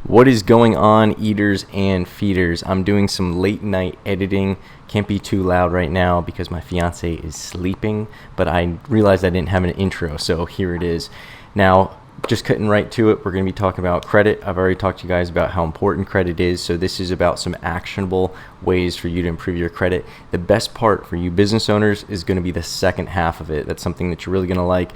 What is going on, eaters and feeders? I'm doing some late night editing. Can't be too loud right now because my fiance is sleeping, but I realized I didn't have an intro, so here it is. Now, just cutting right to it, we're going to be talking about credit. I've already talked to you guys about how important credit is, so this is about some actionable ways for you to improve your credit. The best part for you business owners is going to be the second half of it. That's something that you're really going to like.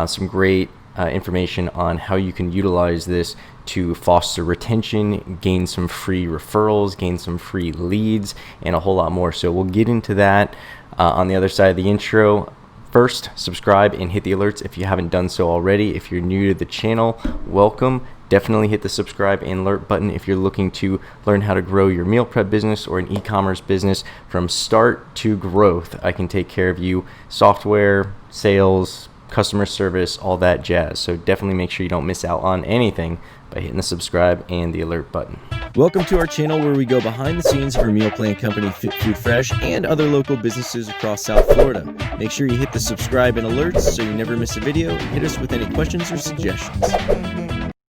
Some great information on how you can utilize this to foster retention, gain some free referrals, gain some free leads, and a whole lot more. So we'll get into that on the other side of the intro. First, subscribe and hit the alerts if you haven't done so already. If you're new to the channel, welcome. Definitely hit the subscribe and alert button if you're looking to learn how to grow your meal prep business or an e-commerce business from start to growth. I can take care of you, software, sales, customer service, all that jazz. So definitely make sure you don't miss out on anything by hitting the subscribe and the alert button. Welcome to our channel where we go behind the scenes for meal plan company Fit Food Fresh and other local businesses across South Florida. Make sure you hit the subscribe and alerts so you never miss a video, and hit us with any questions or suggestions.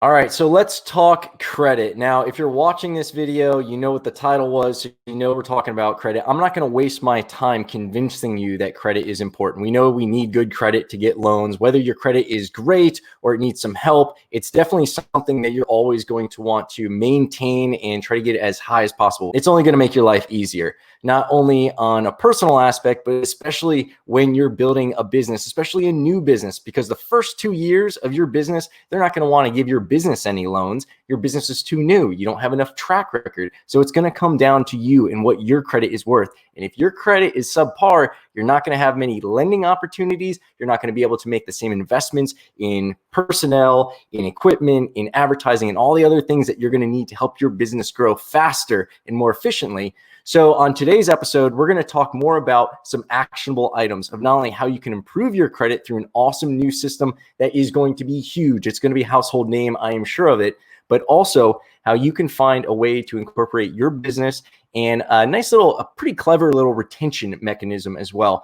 All right, so let's talk credit. Now, if you're watching this video, you know what the title was, so you know we're talking about credit. I'm not going to waste my time convincing you that credit is important. We know we need good credit to get loans. Whether your credit is great or it needs some help, it's definitely something that you're always going to want to maintain and try to get as high as possible. It's only going to make your life easier, not only on a personal aspect, but especially when you're building a business, especially a new business, because the first 2 years of your business, they're not going to want to give your business any loans. Your business is too new. You don't have enough track record. So it's going to come down to you and what your credit is worth. And if your credit is subpar, you're not going to have many lending opportunities. You're not going to be able to make the same investments in personnel, in equipment, in advertising, and all the other things that you're going to need to help your business grow faster and more efficiently. So on today's episode, we're going to talk more about some actionable items of not only how you can improve your credit through an awesome new system that is going to be huge. It's going to be a household name, I am sure of it, but also how you can find a way to incorporate your business and a pretty clever little retention mechanism as well.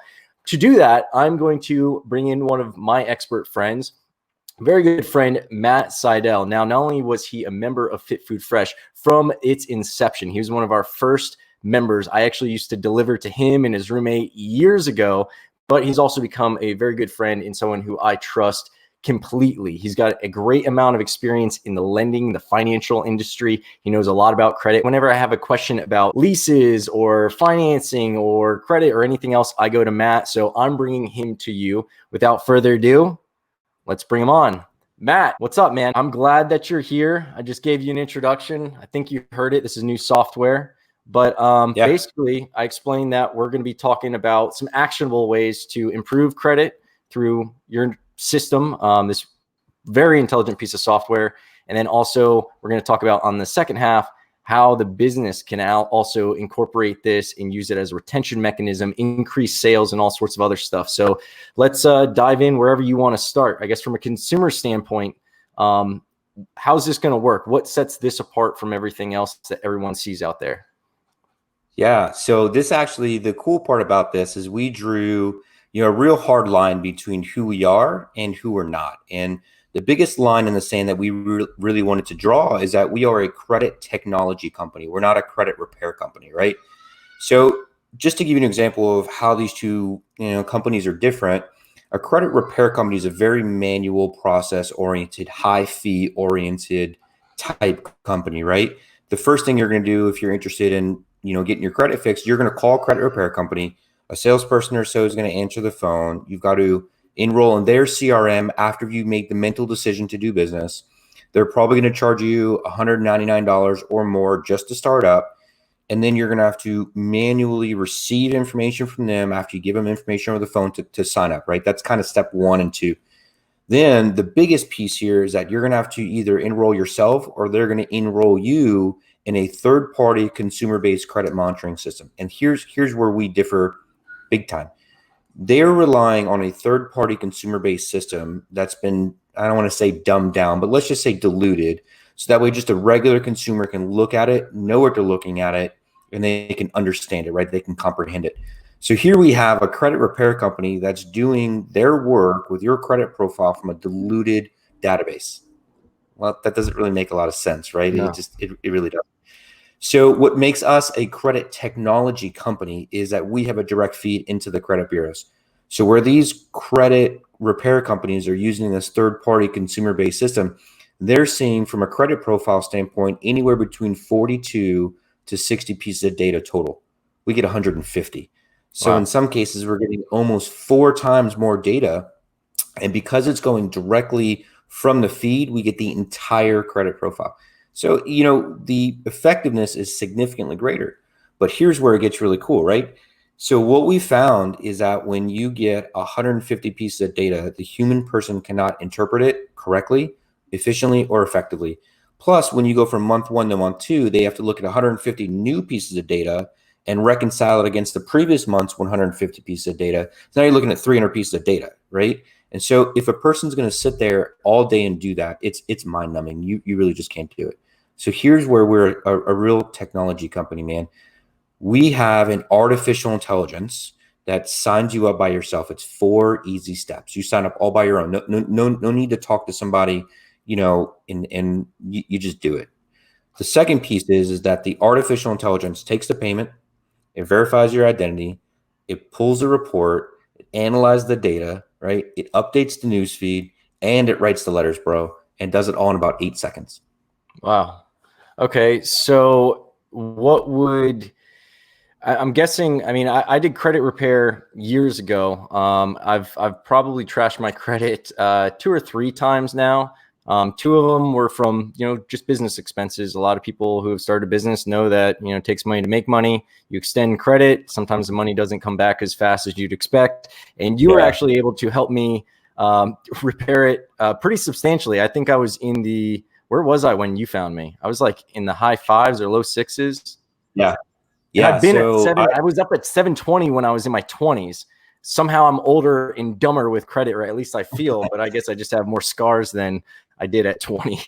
To do that, I'm going to bring in one of my expert friends, very good friend, Matt Seidel. Now, not only was he a member of Fit Food Fresh from its inception, he was one of our first members. I actually used to deliver to him and his roommate years ago, but he's also become a very good friend and someone who I trust completely. He's got a great amount of experience in the lending, the financial industry. He knows a lot about credit. Whenever I have a question about leases or financing or credit or anything else, I go to Matt. So I'm bringing him to you. Without further ado, let's bring him on. Matt, what's up, man? I'm glad that you're here. I just gave you an introduction. I think you heard it. This is new software. But basically, I explained that we're going to be talking about some actionable ways to improve credit through your system, this very intelligent piece of software. And then also, we're going to talk about on the second half, how the business can also incorporate this and use it as a retention mechanism, increase sales, and all sorts of other stuff. So let's dive in wherever you want to start. I guess from a consumer standpoint, how's this going to work? What sets this apart from everything else that everyone sees out there? Yeah, so this actually, the cool part about this is we drew, a real hard line between who we are and who we're not. And the biggest line in the sand that we really wanted to draw is that we are a credit technology company. We're not a credit repair company, right? So just to give you an example of how these two, companies are different, a credit repair company is a very manual, process-oriented, high-fee oriented type company, right? The first thing you're going to do if you're interested in getting your credit fixed, you're going to call a credit repair company. A salesperson or so is going to answer the phone. You've got to enroll in their CRM after you make the mental decision to do business. They're probably going to charge you $199 or more just to start up. And then you're going to have to manually receive information from them after you give them information over the phone to sign up, right? That's kind of step 1 and 2. Then the biggest piece here is that you're going to have to either enroll yourself or they're going to enroll you in a third-party consumer-based credit monitoring system. And here's where we differ big time. They're relying on a third-party consumer-based system that's been, I don't want to say dumbed down, but let's just say diluted. So that way just a regular consumer can look at it, know what they're looking at it, and they can understand it, right? They can comprehend it. So here we have a credit repair company that's doing their work with your credit profile from a diluted database. well, that doesn't really make a lot of sense, right? No. It really does. So what makes us a credit technology company is that we have a direct feed into the credit bureaus. So where these credit repair companies are using this third-party consumer-based system, they're seeing from a credit profile standpoint anywhere between 42 to 60 pieces of data total. We get 150. So in some cases, we're getting almost 4 times more data. And because it's going directly from the feed, we get the entire credit profile. So, the effectiveness is significantly greater. But here's where it gets really cool, right? So what we found is that when you get 150 pieces of data, the human person cannot interpret it correctly, efficiently, or effectively. Plus, when you go from month 1 to month 2, they have to look at 150 new pieces of data and reconcile it against the previous month's 150 pieces of data. So now you're looking at 300 pieces of data, right? And so if a person's going to sit there all day and do that, it's mind numbing. You really just can't do it. So here's where we're a real technology company, man. We have an artificial intelligence that signs you up by yourself. It's 4 easy steps. You sign up all by your own. No need to talk to somebody, and you just do it. The second piece is that the artificial intelligence takes the payment, it verifies your identity, it pulls the report, it analyzes the data, right? It updates the news feed, and it writes the letters, bro, and does it all in about 8 seconds. Wow. Okay. So what would, I'm guessing, I mean, I did credit repair years ago. I've probably trashed my credit 2 or 3 times now. 2 of them were from, just business expenses. A lot of people who have started a business know that, it takes money to make money. You extend credit. Sometimes the money doesn't come back as fast as you'd expect. And you were actually able to help me repair it pretty substantially. I think I was in the, where was I when you found me? I was like in the high 5s or low 6s. Yeah. And I've been at 7. I was up at 720 when I was in my 20s. Somehow I'm older and dumber with credit, or at least I feel, but I guess I just have more scars than I did at 20.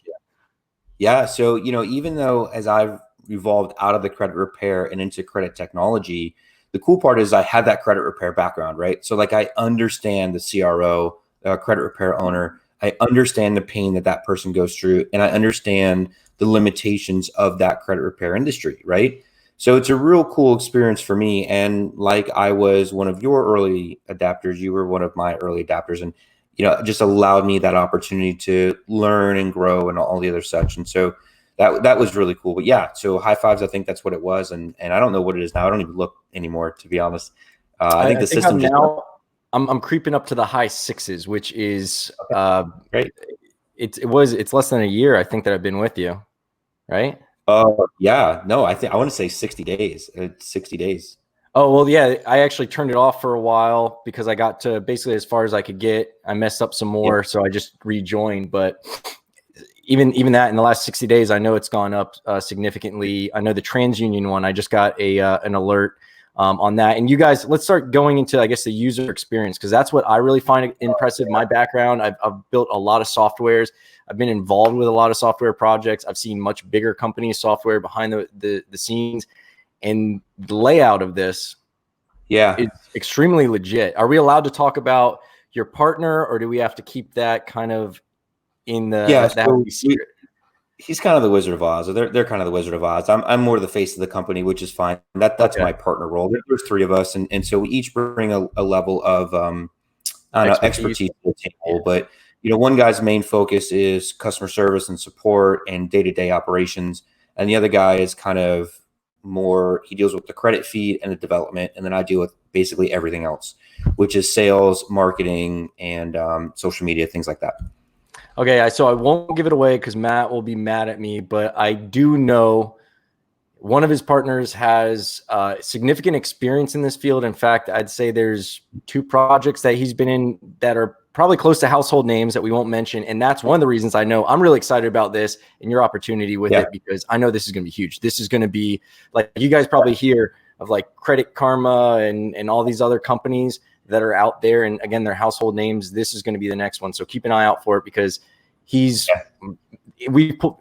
Yeah. So, even though as I've evolved out of the credit repair and into credit technology, the cool part is I had that credit repair background, right? So like I understand the CRO, credit repair owner. I understand the pain that person goes through, and I understand the limitations of that credit repair industry, right? So it's a real cool experience for me. And like I was one of your early adapters, you were one of my early adapters, and it just allowed me that opportunity to learn and grow and all the other such. And so that was really cool. But yeah, so high fives, I think that's what it was. And I don't know what it is now. I don't even look anymore, to be honest. I think the system I'm creeping up to the high 6s, which is great. It's less than a year, I think, that I've been with you, right? Yeah, no, I want to say 60 days. It's 60 days. Oh, well, yeah, I actually turned it off for a while because I got to basically as far as I could get. I messed up some more, so I just rejoined. But even that in the last 60 days, I know it's gone up significantly. I know the TransUnion one, I just got an alert on that. And you guys, let's start going into, I guess, the user experience, because that's what I really find impressive. My background, I've built a lot of softwares. I've been involved with a lot of software projects. I've seen much bigger companies' software behind the scenes, and the layout of this is extremely legit. Are we allowed to talk about your partner, or do we have to keep that kind of in the secret? He's kind of the Wizard of Oz. Or they're kind of the Wizard of Oz. I'm more the face of the company, which is fine. That's my partner role. There's 3 of us, and so we each bring a level of expertise to the table. But one guy's main focus is customer service and support and day-to-day operations, and the other guy is kind of more, he deals with the credit feed and the development, and then I deal with basically everything else, which is sales, marketing, and social media, things like that. Okay, so I won't give it away because Matt will be mad at me, but I do know one of his partners has significant experience in this field. In fact, I'd say there's 2 projects that he's been in that are probably close to household names that we won't mention. And that's one of the reasons I know I'm really excited about this and your opportunity with it, because I know this is going to be huge. This is going to be, like, you guys probably hear of like Credit Karma and all these other companies that are out there. And again, they're household names. This is going to be the next one. So keep an eye out for it, because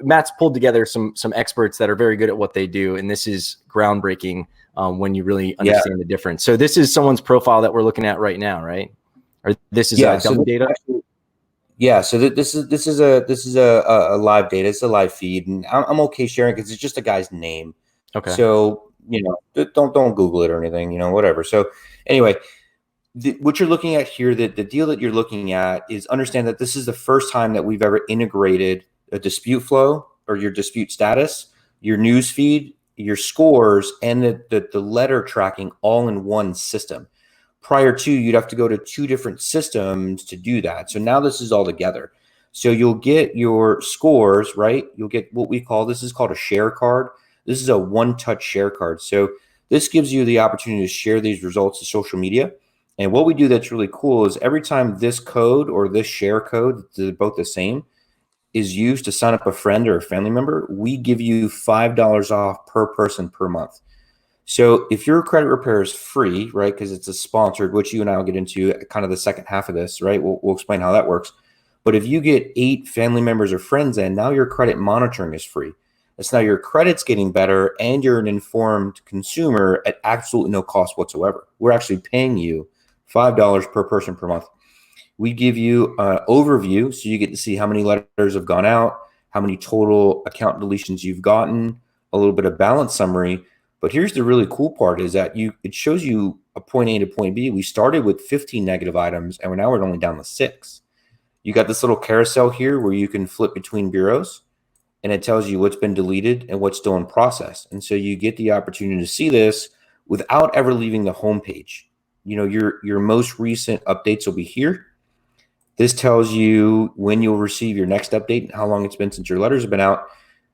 Matt's pulled together some experts that are very good at what they do. And this is groundbreaking when you really understand the difference. So this is someone's profile that we're looking at right now, right? Or this is dummy data? Yeah, so this is a live data. It's a live feed, and I'm okay sharing because it's just a guy's name. Okay. So don't Google it or anything, whatever. So anyway, what you're looking at here, the deal that you're looking at is understand that this is the first time that we've ever integrated a dispute flow or your dispute status, your news feed, your scores, and the letter tracking all in one system. Prior to, you'd have to go to two different systems to do that. So now this is all together. So you'll get your scores, right? You'll get what we call, this is called a share card. This is a one-touch share card. So this gives you the opportunity to share these results to social media. And what we do that's really cool is every time this code or this share code, they're both the same, is used to sign up a friend or a family member, we give you $5 off per person per month. So if your credit repair is free, right, because it's a sponsored, which you and I will get into kind of the second half of this, right? We'll explain how that works. But if you get 8 family members or friends in, now your credit monitoring is free. That's now your credit's getting better and you're an informed consumer at absolutely no cost whatsoever. We're actually paying you $5 per person per month. We give you an overview, so you get to see how many letters have gone out, how many total account deletions you've gotten, a little bit of balance summary. But here's the really cool part is that it shows you a point A to point B. We started with 15 negative items, and now we're only down to 6. You got this little carousel here where you can flip between bureaus, and it tells you what's been deleted and what's still in process. And so you get the opportunity to see this without ever leaving the home page. Your most recent updates will be here. This tells you when you'll receive your next update and how long it's been since your letters have been out.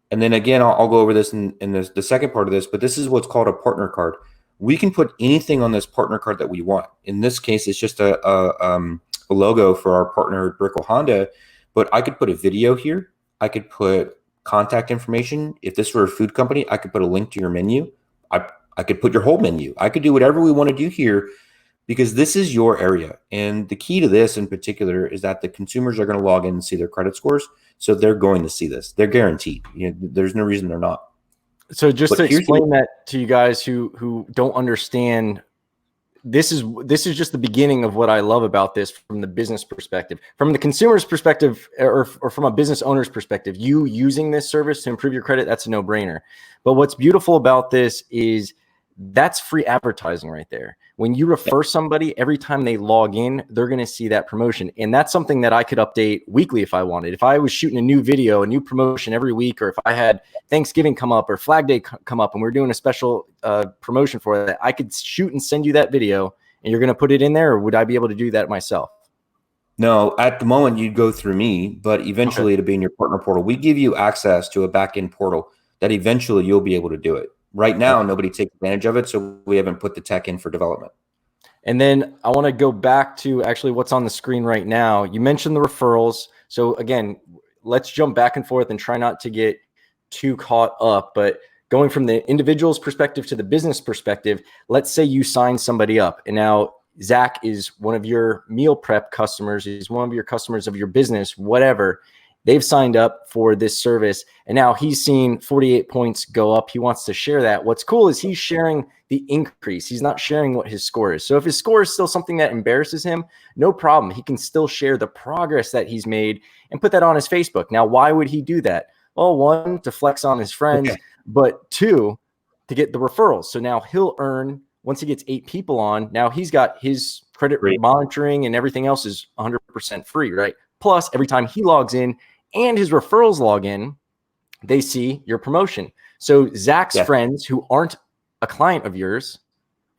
And then again, I'll go over this in the second part of this, but this is what's called a partner card. We can put anything on this partner card that we want. In this case, it's just a logo for our partner, Brickle Honda, but I could put a video here. I could put contact information. If this were a food company, I could put a link to your menu. I could put your whole menu. I could do whatever we want to do here because this is your area. And the key to this in particular is that the consumers are going to log in and see their credit scores. So they're going to see this. They're guaranteed. There's no reason they're not. So just to explain that to you guys who don't understand, this is just the beginning of what I love about this from the business perspective. From the consumer's perspective or from a business owner's perspective, you using this service to improve your credit, that's a no-brainer. But what's beautiful about this is that's free advertising right there. When you refer somebody, every time they log in, they're going to see that promotion. And that's something that I could update weekly if I wanted. If I was shooting a new video, a new promotion every week, or if I had Thanksgiving come up or Flag Day come up and we're doing a special promotion for that, I could shoot and send you that video and you're going to put it in there, or would I be able to do that myself? No, at the moment you'd go through me, but eventually it'll be in your partner portal. We give you access to a back-end portal that eventually you'll be able to do it. Right now, nobody takes advantage of it, so we haven't put the tech in for development. And then I want to go back to actually what's on the screen right now. You mentioned the referrals. So again, let's jump back and forth and try not to get too caught up. But going from the individual's perspective to the business perspective, let's say you sign somebody up. And now Zach is one of your meal prep customers. He's one of your customers of your business, whatever. They've signed up for this service, and now he's seen 48 points go up. He wants to share that. What's cool is he's sharing the increase. He's not sharing what his score is. So if his score is still something that embarrasses him, no problem. He can still share the progress that he's made and put that on his Facebook. Now, why would he do that? Well, 1, to flex on his friends, but 2, to get the referrals. So now he'll earn, once he gets 8 people on, now he's got his credit monitoring and everything else is 100% free, right? Plus, every time he logs in, and his referrals log in, they see your promotion. So Zach's friends who aren't a client of yours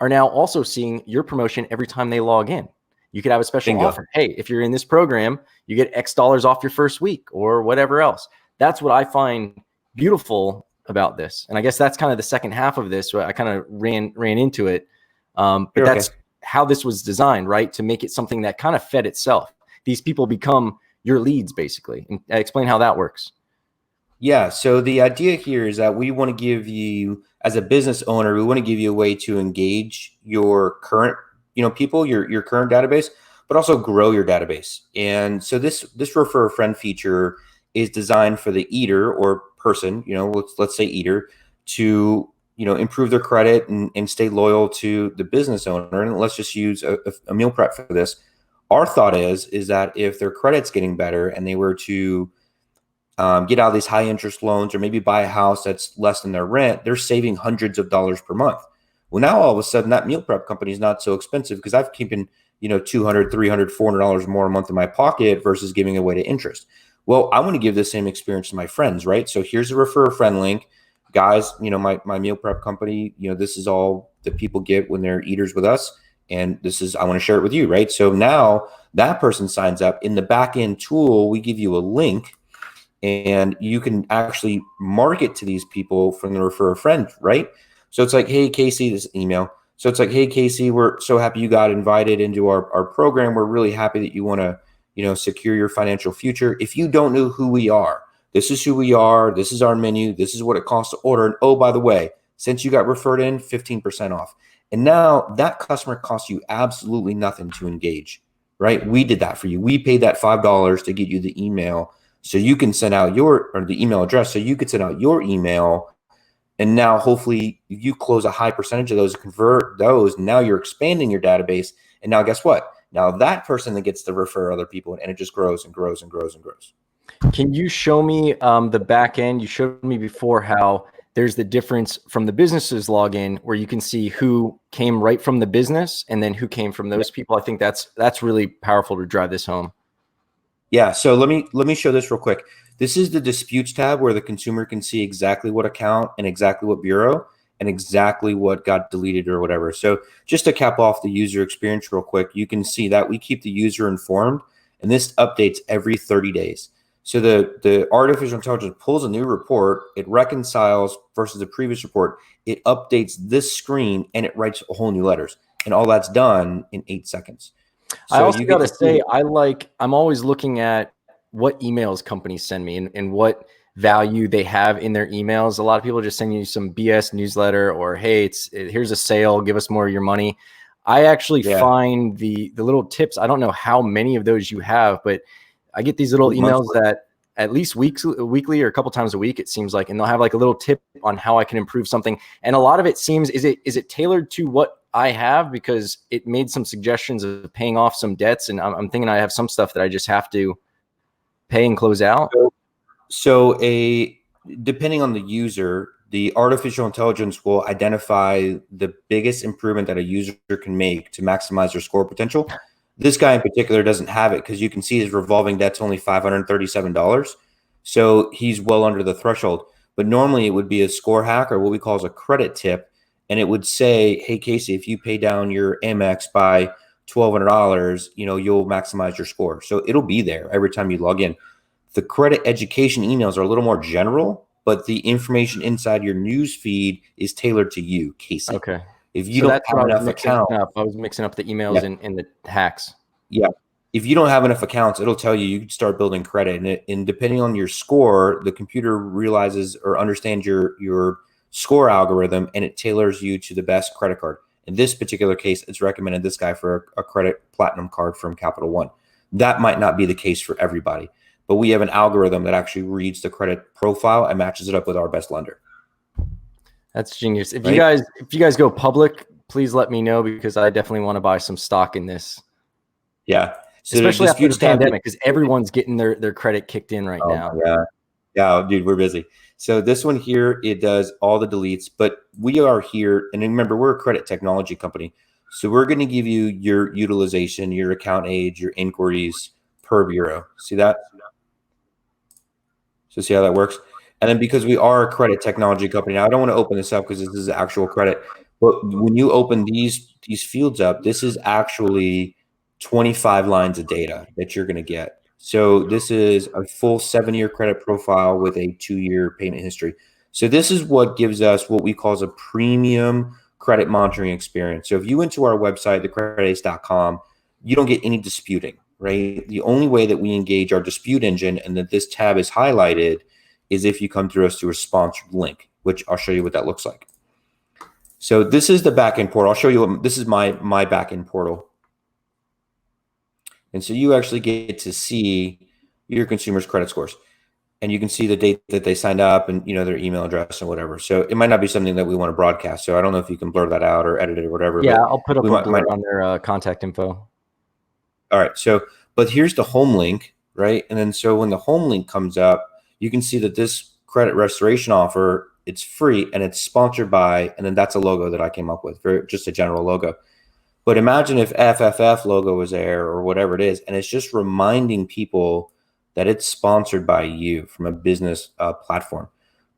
are now also seeing your promotion every time they log in. You could have a special offer. Hey, if you're in this program, you get X dollars off your first week or whatever else. That's what I find beautiful about this. And I guess that's kind of the second half of this. So I kind of ran into it. But that's how this was designed, right? To make it something that kind of fed itself. These people become your leads, basically. And explain how that works. Yeah. So the idea here is that we want to give you, as a business owner, we want to give you a way to engage your current, people, your current database, but also grow your database. And so this refer a friend feature is designed for the eater or person, let's say eater, to improve their credit and stay loyal to the business owner. And let's just use a meal prep for this. our thought is that if their credit's getting better and they were to get out of these high interest loans or maybe buy a house that's less than their rent, they're saving hundreds of dollars per month. Well, now all of a sudden that meal prep company is not so expensive because I've keeping, $200, $300, $400 more a month in my pocket versus giving away to interest. Well, I want to give the same experience to my friends, right? So here's a refer a friend link. Guys, my meal prep company, this is all that people get when they're eaters with us. And I want to share it with you, right? So now that person signs up. In the back end tool, we give you a link and you can actually market to these people from the refer a friend, right? So it's like, hey, Casey, this email. So it's like, hey, Casey, we're so happy you got invited into our program. We're really happy that you want to, secure your financial future. If you don't know who we are, this is who we are. This is our menu. This is what it costs to order. And oh, by the way, since you got referred in, 15% off. And now that customer costs you absolutely nothing to engage, right? We did that for you. We paid that $5 to get you the email so you can send out the email address so you could send out your email. And now hopefully you close a high percentage of those, convert those. Now you're expanding your database. And now guess what? Now that person that gets to refer other people, and it just grows and grows and grows and grows. Can you show me the back end? You showed me before how there's the difference from the business's login where you can see who came right from the business and then who came from those people. I think that's really powerful to drive this home. Yeah. So let me show this real quick. This is the disputes tab where the consumer can see exactly what account and exactly what bureau and exactly what got deleted or whatever. So just to cap off the user experience real quick, you can see that we keep the user informed and this updates every 30 days. So the artificial intelligence pulls a new report, it reconciles versus the previous report, it updates this screen and it writes a whole new letters. And all that's done in 8 seconds. So I also got to say, I'm always looking at what emails companies send me and what value they have in their emails. A lot of people just send you some BS newsletter or, hey, here's a sale, give us more of your money. I actually find the little tips. I don't know how many of those you have, but I get these little emails that at least weekly or a couple times a week, it seems like, and they'll have like a little tip on how I can improve something. And a lot of it seems, is it tailored to what I have? Because it made some suggestions of paying off some debts. And I'm thinking I have some stuff that I just have to pay and close out. So depending on the user, the artificial intelligence will identify the biggest improvement that a user can make to maximize their score potential. This guy in particular doesn't have it because you can see his revolving debt's only $537. So he's well under the threshold. But normally it would be a score hack or what we call as a credit tip. And it would say, hey, Casey, if you pay down your Amex by $1,200, you'll maximize your score. So it'll be there every time you log in. The credit education emails are a little more general, but the information inside your news feed is tailored to you, Casey. Okay. If you don't have enough accounts, I was mixing up the emails and the hacks. Yeah. If you don't have enough accounts, it'll tell you can start building credit. And depending on your score, the computer realizes or understands your score algorithm and it tailors you to the best credit card. In this particular case, it's recommended this guy for a credit platinum card from Capital One. That might not be the case for everybody, but we have an algorithm that actually reads the credit profile and matches it up with our best lender. That's genius. If you guys go public, please let me know because I definitely want to buy some stock in this. Yeah. So especially after the pandemic, because everyone's getting their credit kicked in right now. Yeah, dude, we're busy. So this one here, it does all the deletes, but we are here. And remember, we're a credit technology company. So we're going to give you your utilization, your account age, your inquiries per bureau. See that? So see how that works? And then because we are a credit technology company, now I don't want to open this up because this is actual credit. But when you open these fields up, this is actually 25 lines of data that you're going to get. So this is a full 7-year credit profile with a 2-year payment history. So this is what gives us what we call as a premium credit monitoring experience. So if you went to our website, thecreditace.com, you don't get any disputing, right? The only way that we engage our dispute engine and that this tab is highlighted is if you come through us through a sponsored link, which I'll show you what that looks like. So this is the backend portal. I'll show you, this is my backend portal. And so you actually get to see your consumers' credit scores. And you can see the date that they signed up and, their email address and whatever. So it might not be something that we want to broadcast. So I don't know if you can blur that out or edit it or whatever. Yeah, I'll put up a blur on their contact info. All right. So, but here's the home link, right? And then so when the home link comes up, you can see that this credit restoration offer, it's free and it's sponsored by, and then that's a logo that I came up with, for just a general logo. But imagine if FFF logo was there or whatever it is, and it's just reminding people that it's sponsored by you from a business platform.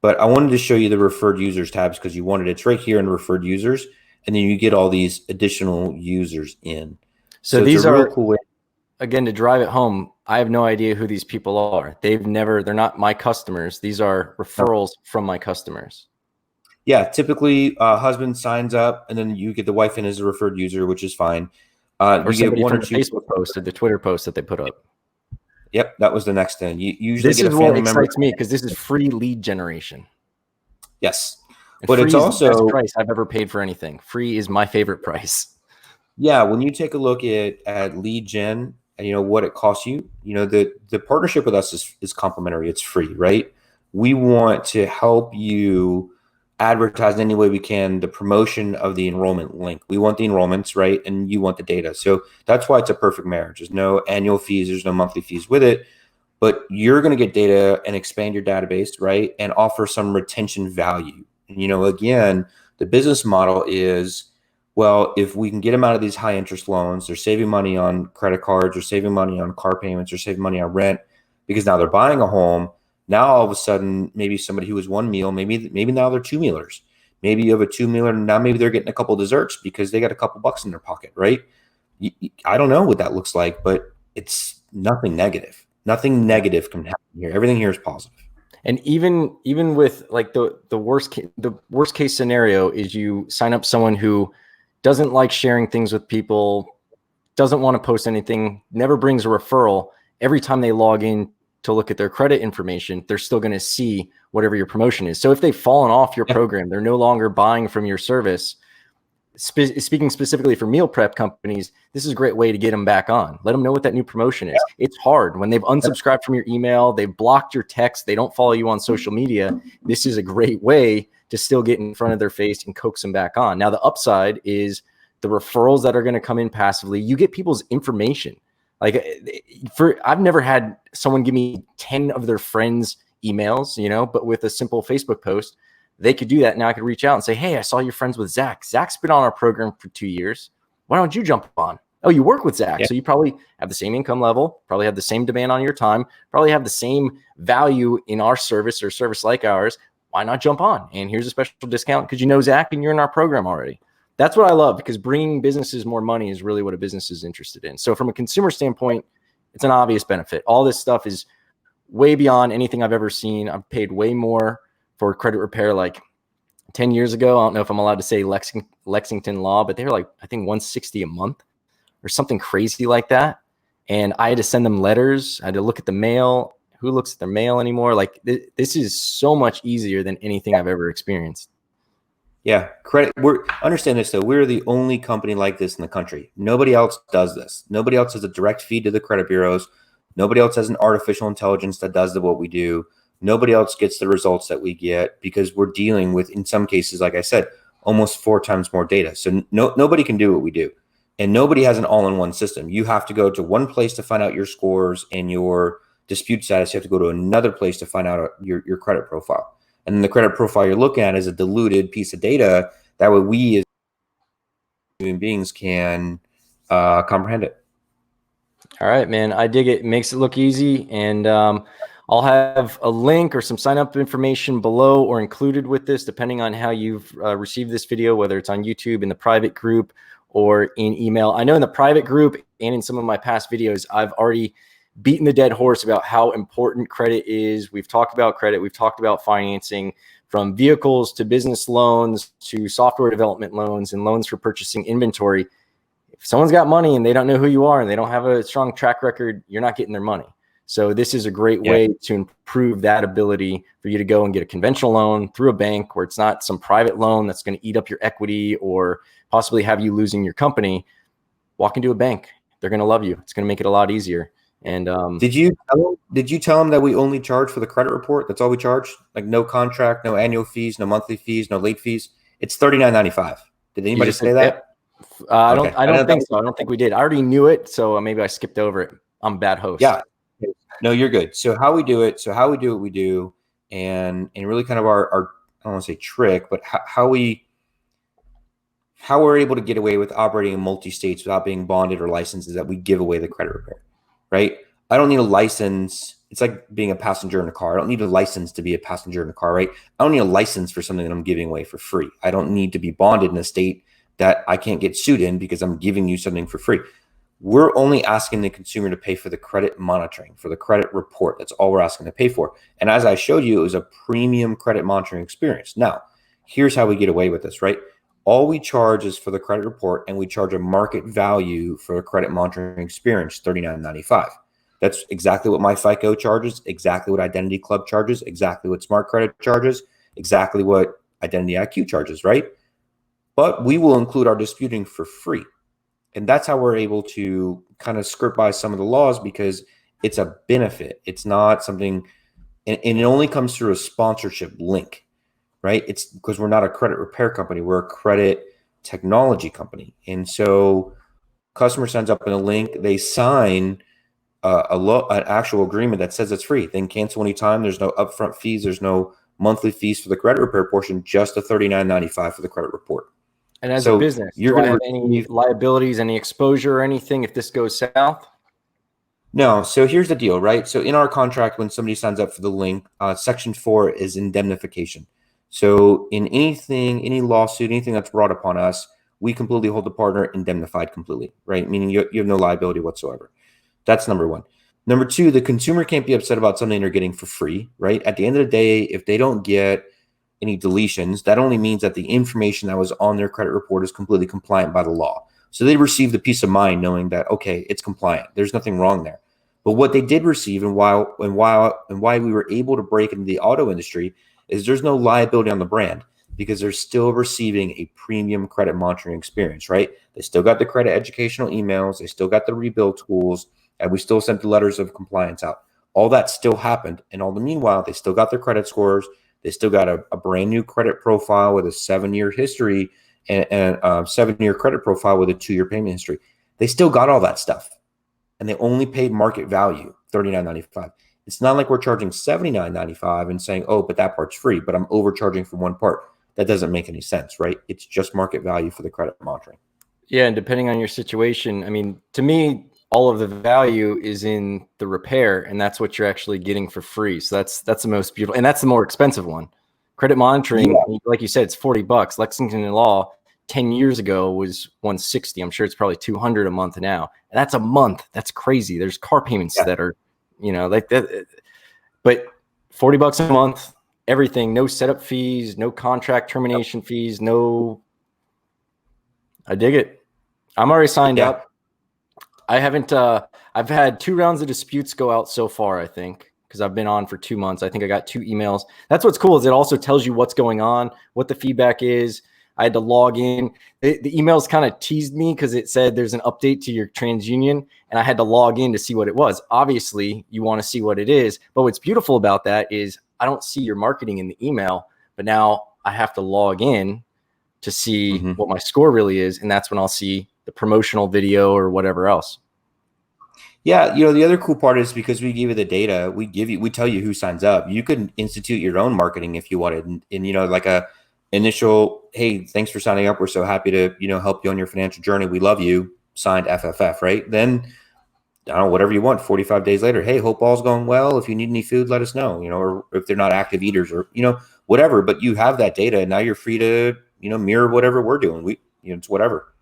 But I wanted to show you the referred users tabs because you wanted it's right here in referred users, and then you get all these additional users in. So these are real cool way. Again, to drive it home, I have no idea who these people are. They're not my customers. These are referrals from my customers. Yeah, typically husband signs up and then you get the wife in as a referred user, which is fine. Or you get one or two Facebook post or the Twitter post that they put up. Yep, that was the next thing. You usually get a family member. This is what excites me because this is free lead generation. Yes, and but it's also the best price I've ever paid for anything. Free is my favorite price. Yeah, when you take a look at lead gen and you know what it costs you, you know the partnership with us is complimentary. It's free, right? We want to help you advertise in any way we can the promotion of the enrollment link. We want the enrollments, right? And you want the data. So that's why it's a perfect marriage. There's no annual fees, there's no monthly fees with it, but you're going to get data and expand your database, right? And offer some retention value. And, you know, again, the business model is, well, if we can get them out of these high interest loans, they're saving money on credit cards, they're saving money on car payments, they're saving money on rent because now they're buying a home. Now, all of a sudden, maybe somebody who was one meal, maybe now they're two mealers. Maybe you have a two mealer, and now maybe they're getting a couple desserts because they got a couple bucks in their pocket, right? I don't know what that looks like, but it's nothing negative. Nothing negative can happen here. Everything here is positive. And even with like the worst case scenario is you sign up someone who doesn't like sharing things with people, doesn't want to post anything, never brings a referral. Every time they log in to look at their credit information, they're still going to see whatever your promotion is. So if they've fallen off your program, they're no longer buying from your service. Speaking specifically for meal prep companies, this is a great way to get them back on. Let them know what that new promotion is. It's hard when they've unsubscribed from your email, they've blocked your text, they don't follow you on social media. This is a great way to still get in front of their face and coax them back on. Now, the upside is the referrals that are going to come in passively. You get people's information. Like I've never had someone give me 10 of their friends' emails, you know, but with a simple Facebook post, they could do that. Now I could reach out and say, hey, I saw you're friends with Zach. Zach's been on our program for 2 years. Why don't you jump on? Oh, you work with Zach. Yeah. So you probably have the same income level, probably have the same demand on your time, probably have the same value in our service or service like ours. Why not jump on? And here's a special discount because you know Zach and you're in our program already. That's what I love because bringing businesses more money is really what a business is interested in. So from a consumer standpoint, it's an obvious benefit. All this stuff is way beyond anything I've ever seen. I've paid way more for credit repair like 10 years ago. I don't know if I'm allowed to say Lexington law, but they were like, I think $160 a month or something crazy like that. And I had to send them letters. I had to look at the mail. Who looks at their mail anymore? Like this is so much easier than anything I've ever experienced. Yeah, credit. Understand this though. We're the only company like this in the country. Nobody else does this. Nobody else has a direct feed to the credit bureaus. Nobody else has an artificial intelligence that does what we do. Nobody else gets the results that we get because we're dealing with, in some cases, like I said, almost 4 times more data. So nobody can do what we do, and nobody has an all-in-one system. You have to go to one place to find out your scores and your dispute status. You have to go to another place to find out your credit profile. And then the credit profile you're looking at is a diluted piece of data. That way we as human beings can comprehend it. All right, man. I dig it. It makes it look easy. And I'll have a link or some sign up information below or included with this, depending on how you've received this video, whether it's on YouTube, in the private group, or in email. I know in the private group and in some of my past videos, I've already beaten the dead horse about how important credit is. We've talked about credit. We've talked about financing, from vehicles to business loans to software development loans and loans for purchasing inventory. If someone's got money and they don't know who you are and they don't have a strong track record, you're not getting their money. So this is a great way to improve that ability for you to go and get a conventional loan through a bank where it's not some private loan that's going to eat up your equity or possibly have you losing your company. Walk into a bank. They're going to love you. It's going to make it a lot easier. And did you tell them that we only charge for the credit report? That's all we charge? Like no contract, no annual fees, no monthly fees, no late fees. It's $39.95. Did anybody say that? I Okay. don't think so. I don't think we did. I already knew it, so maybe I skipped over it. I'm a bad host. Yeah. No, you're good. So how we do it, we do, and really kind of our I don't want to say trick, but how we're able to get away with operating in multi-states without being bonded or licensed is that we give away the credit repair, right? I don't need a license. It's like being a passenger in a car. I don't need a license to be a passenger in a car, right? I don't need a license for something that I'm giving away for free. I don't need to be bonded in a state that I can't get sued in because I'm giving you something for free. We're only asking the consumer to pay for the credit monitoring, for the credit report. That's all we're asking to pay for. And as I showed you, it was a premium credit monitoring experience. Now, here's how we get away with this, right? All we charge is for the credit report, and we charge a market value for a credit monitoring experience, $39.95. That's exactly what my FICO charges, exactly what Identity Club charges, exactly what Smart Credit charges, exactly what Identity IQ charges, right? But we will include our disputing for free. And that's how we're able to kind of skirt by some of the laws, because it's a benefit. It's not something, and it only comes through a sponsorship link, right? It's because we're not a credit repair company. We're a credit technology company. And so customer signs up in a link, they sign an actual agreement that says it's free. They can cancel anytime. There's no upfront fees. There's no monthly fees for the credit repair portion, just the $39.95 for the credit report. And as a business, do I have any liabilities, any exposure or anything if this goes south? No. So here's the deal, right? So in our contract, when somebody signs up for the link, section 4 is indemnification. So in anything, any lawsuit, anything that's brought upon us, we completely hold the partner indemnified completely, right? Meaning you have no liability whatsoever. That's number one. Number two, the consumer can't be upset about something they're getting for free, right? At the end of the day, if they don't get any deletions, that only means that the information that was on their credit report is completely compliant by the law. So they received the peace of mind knowing that, okay, it's compliant. There's nothing wrong there. But what they did receive, and why we were able to break into the auto industry, is there's no liability on the brand, because they're still receiving a premium credit monitoring experience, right? They still got the credit educational emails. They still got the rebuild tools, and we still sent the letters of compliance out. All that still happened. And all the meanwhile, they still got their credit scores. They still got a brand new credit profile with a 7-year history and a 7-year credit profile with a 2-year payment history. They still got all that stuff. And they only paid market value, $39.95. It's not like we're charging $79.95 and saying, oh, but that part's free, but I'm overcharging for one part. That doesn't make any sense, right? It's just market value for the credit monitoring. Yeah, and depending on your situation, I mean, to me, all of the value is in the repair, and that's what you're actually getting for free. So that's the most beautiful, and that's the more expensive one. Credit monitoring, like you said, it's $40. Lexington Law 10 years ago was $160. I'm sure it's probably $200 a month now. And that's a month. That's crazy. There's car payments that are, like that. But $40 a month, everything, no setup fees, no contract termination fees, no. I dig it. I'm already signed up. I haven't, I've had 2 rounds of disputes go out so far, I think, because I've been on for 2 months. I think I got 2 emails. That's what's cool, is it also tells you what's going on, what the feedback is. I had to log in. The emails kind of teased me because it said there's an update to your TransUnion, and I had to log in to see what it was. Obviously, you want to see what it is. But what's beautiful about that is I don't see your marketing in the email, but now I have to log in to see what my score really is. And that's when I'll see the promotional video or whatever else. Yeah, the other cool part is, because we give you the data, we tell you who signs up. You can institute your own marketing if you wanted, and like a initial, hey, thanks for signing up. We're so happy to help you on your financial journey. We love you. Signed FFF, right? Then I don't know, whatever you want. 45 days later, hey, hope all's going well. If you need any food, let us know. Or if they're not active eaters, or whatever. But you have that data, and now you're free to mirror whatever we're doing. It's whatever.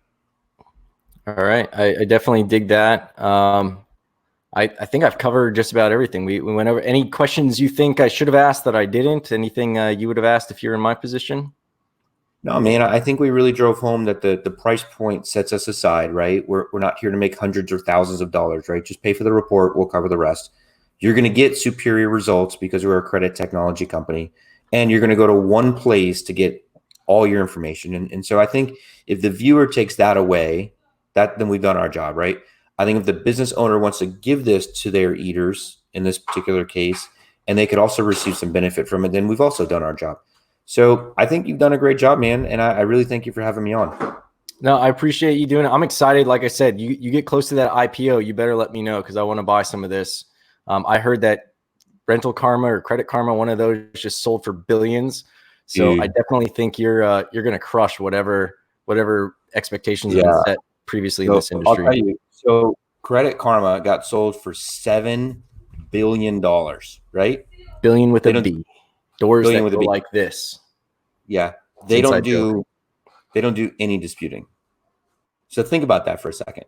All right, I definitely dig that. I think I've covered just about everything. We went over. Any questions you think I should have asked that I didn't? Anything you would have asked if you're in my position? No, man, I think we really drove home that the price point sets us aside, right? We're not here to make hundreds or thousands of dollars, right? Just pay for the report. We'll cover the rest. You're going to get superior results because we're a credit technology company, and you're going to go to one place to get all your information. And so I think if the viewer takes that away, then we've done our job, right? I think if the business owner wants to give this to their eaters in this particular case, and they could also receive some benefit from it, then we've also done our job. So I think you've done a great job, man. And I really thank you for having me on. No, I appreciate you doing it. I'm excited. Like I said, you get close to that IPO, you better let me know because I want to buy some of this. I heard that Rental Karma or Credit Karma, one of those just sold for billions. So I Dude, definitely think you're going to crush whatever expectations have been yeah. set previously in So this I'll industry. tell you. So Credit Karma got sold for $7 billion, right? Billion with They a don't B. Doors billion that with a go B. like this. Yeah, It's they don't inside joke. do they don't do any disputing. So think about that for a second.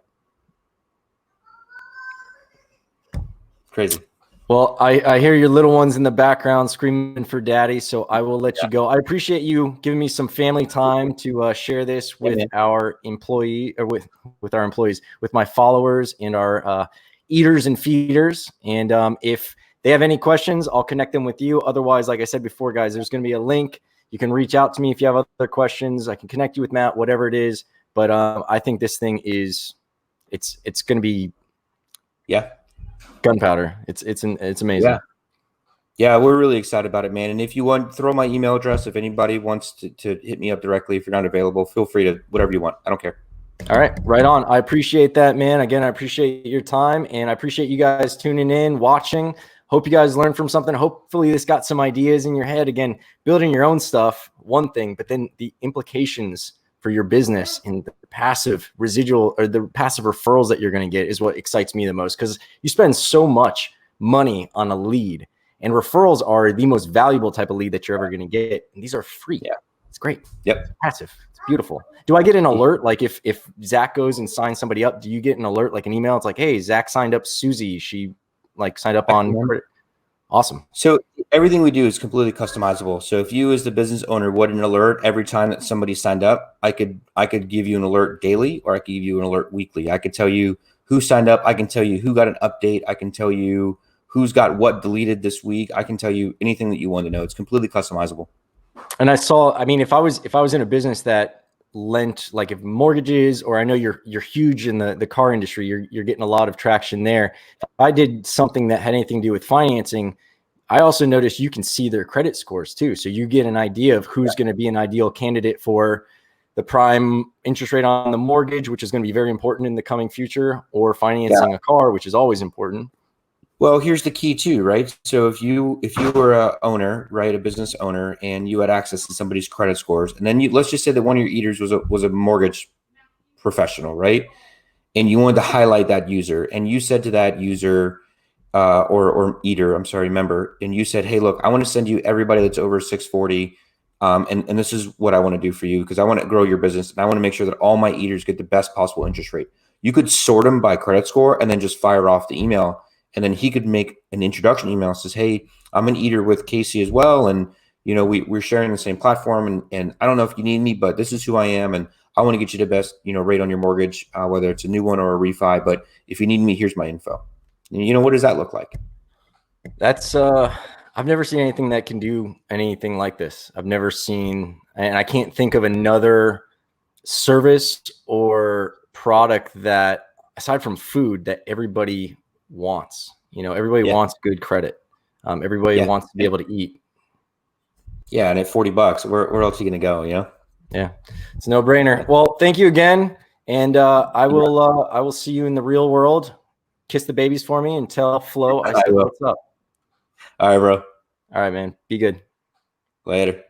Crazy. Well, I hear your little ones in the background screaming for daddy, so I will let Yeah. you go. I appreciate you giving me some family time to share this Yeah, with man. our employee or with our employees, with my followers and our eaters and feeders. And if they have any questions, I'll connect them with you. Otherwise, like I said before, guys, there's going to be a link. You can reach out to me if you have other questions. I can connect you with Matt, whatever it is. But I think this thing is it's going to be Yeah. gunpowder. It's amazing. Yeah. Yeah, we're really excited about it, man. And if you want, throw my email address. If anybody wants to hit me up directly, if you're not available, feel free to whatever you want. I don't care. All right, right on. I appreciate that, man. Again, I appreciate your time and I appreciate you guys tuning in, watching. Hope you guys learned from something. Hopefully this got some ideas in your head. Again, building your own stuff, one thing, but then the implications for your business and the passive residual or the passive referrals that you're going to get is what excites me the most because you spend so much money on a lead and referrals are the most valuable type of lead that you're ever going to get. And these are free. Yeah. It's great. Yep. It's passive. It's beautiful. Do I get an alert? Like if Zach goes and signs somebody up, do you get an alert, like an email? It's like, hey, Zach signed up Susie. She like signed up on. Awesome. So everything we do is completely customizable. So if you as the business owner want an alert every time that somebody signed up, I could give you an alert daily or I could give you an alert weekly. I could tell you who signed up. I can tell you who got an update. I can tell you who's got what deleted this week. I can tell you anything that you want to know. It's completely customizable. And I mean, if I was in a business that lent, like if mortgages, or I know you're huge in the car industry, you're getting a lot of traction there. If I did something that had anything to do with financing, I also noticed you can see their credit scores too. So you get an idea of who's going to be an ideal candidate for the prime interest rate on the mortgage, which is going to be very important in the coming future, or financing a car, which is always important. Well, here's the key too, right? So if you were a owner, right, a business owner, and you had access to somebody's credit scores, and then let's just say that one of your eaters was a mortgage professional, right? And you wanted to highlight that user, and you said to that user or eater, I'm sorry, member, and you said, hey, look, I want to send you everybody that's over 640, and this is what I want to do for you because I want to grow your business, and I want to make sure that all my eaters get the best possible interest rate. You could sort them by credit score and then just fire off the email. And then he could make an introduction email that says, hey, I'm an eater with Casey as well. And, you know, we're sharing the same platform. And I don't know if you need me, but this is who I am. And I want to get you the best, you know, rate on your mortgage, whether it's a new one or a refi. But if you need me, here's my info. And, you know, what does that look like? That's I've never seen anything that can do anything like this. I've never seen, and I can't think of another service or product that, aside from food, that everybody wants. You know, everybody wants good credit. Everybody wants to be able to eat. Yeah, and at $40, where else are you going to go? You know? Yeah, it's a no-brainer. Well, thank you again, and I will see you in the real world. Kiss the babies for me and tell Flo I said what's up. All right, bro. All right, man. Be good. Later.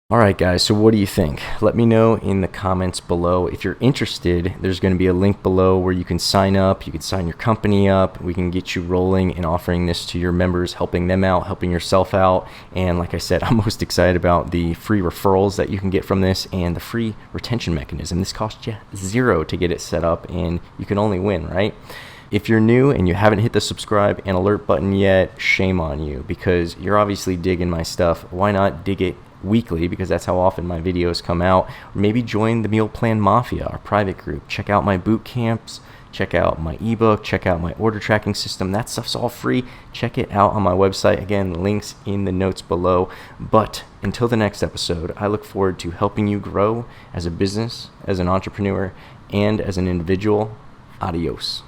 All right, guys. So what do you think? Let me know in the comments below. If you're interested, there's going to be a link below where you can sign up. You can sign your company up. We can get you rolling and offering this to your members, helping them out, helping yourself out. And like I said, I'm most excited about the free referrals that you can get from this and the free retention mechanism. This costs you $0 to get it set up, and you can only win, right? If you're new and you haven't hit the subscribe and alert button yet, shame on you, because you're obviously digging my stuff. Why not dig it weekly, because that's how often my videos come out? Or maybe join the Meal Plan Mafia, our private group. Check out my boot camps, check out my ebook, check out my order tracking system. That stuff's all free. Check it out on my website. Again, links in the notes below. But until the next episode, I look forward to helping you grow as a business, as an entrepreneur, and as an individual. Adios.